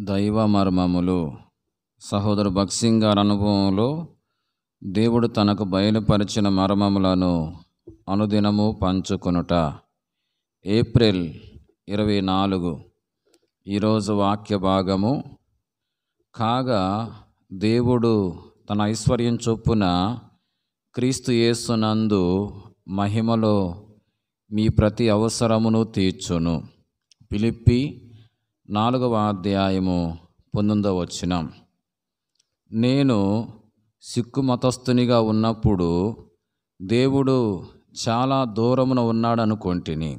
దైవ మర్మములు. సహోదరు భక్సింగ్ గారి అనుభవంలో దేవుడు తనకు బయలుపరిచిన మర్మములను అనుదినము పంచుకొనుట. ఏప్రిల్ 24. ఈరోజు వాక్య భాగము. కాగా దేవుడు తన ఐశ్వర్యం చొప్పున క్రీస్తు యేసునందు మహిమలో మీ ప్రతి అవసరమును తీర్చును. ఫిలిప్పీ 4వ అధ్యాయము 19వ వచనం. నేను సిక్కు మతస్థునిగా ఉన్నప్పుడు దేవుడు చాలా దూరమున ఉన్నాడనుకొంటిని,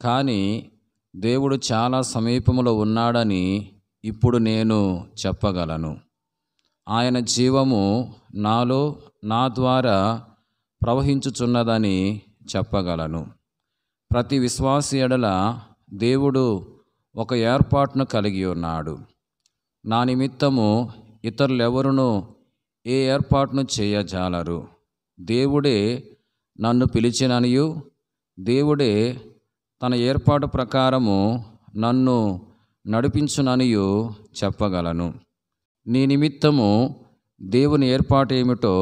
కానీ దేవుడు చాలా సమీపములో ఉన్నాడని ఇప్పుడు నేను చెప్పగలను. ఆయన జీవము నాలో నా ద్వారా ప్రవహించుచున్నదని చెప్పగలను. ప్రతి విశ్వాసి ఎడల దేవుడు ఒక ఏర్పాటును కలిగి ఉన్నాడు. నా నిమిత్తము ఇతరులెవరునూ ఏ ఏర్పాటును చేయజాలరు. దేవుడే నన్ను పిలిచిననియు, దేవుడే తన ఏర్పాటు ప్రకారము నన్ను నడిపించుననియు చెప్పగలను. నీ నిమిత్తము దేవుని ఏర్పాటు ఏమిటో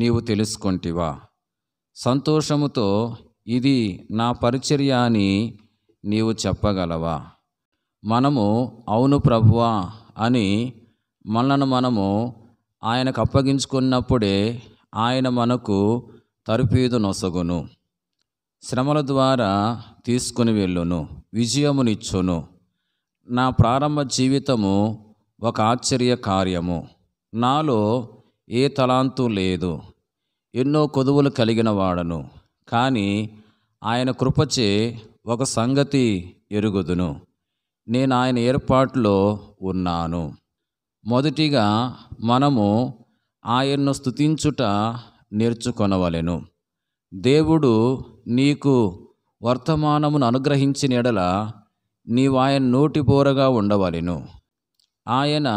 నీవు తెలుసుకొంటివా? సంతోషముతో ఇది నా పరిచర్య అని నీవు చెప్పగలవా? మనము అవును ప్రభువా అని మనము ఆయనకు అప్పగించుకున్నప్పుడే ఆయన మనకు తరుపీదు నొసగును. శ్రమల ద్వారా తీసుకుని వెళ్ళును, విజయమునిచ్చును. నా ప్రారంభ జీవితము ఒక ఆశ్చర్య కార్యము. నాలో ఏ తలాంతు లేదు, ఎన్నో కొదువులు కలిగిన వాడను. కానీ ఆయన కృపచే ఒక సంగతి ఎరుగుదును, నేను ఆయన ఏర్పాటులో ఉన్నాను. మొదటిగా మనము ఆయన్ను స్తుతించుట నేర్చుకొనవలెను. దేవుడు నీకు వర్తమానమును అనుగ్రహించిన ఎడల నీవు ఆయన నోటిబోరగా ఉండవలెను. ఆయన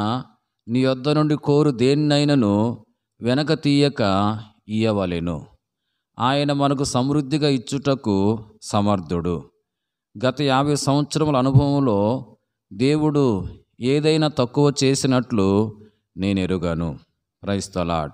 నీ యొద్ద నుండి కోరు దేన్నైనను వెనక తీయక ఇయ్యవలెను. ఆయన మనకు సమృద్ధిగా ఇచ్చుటకు సమర్థుడు. గత 50 సంవత్సరముల అనుభవంలో దేవుడు ఏదైనా తక్కువ చేసినట్లు నేను ఎరుగను. Praise the lord.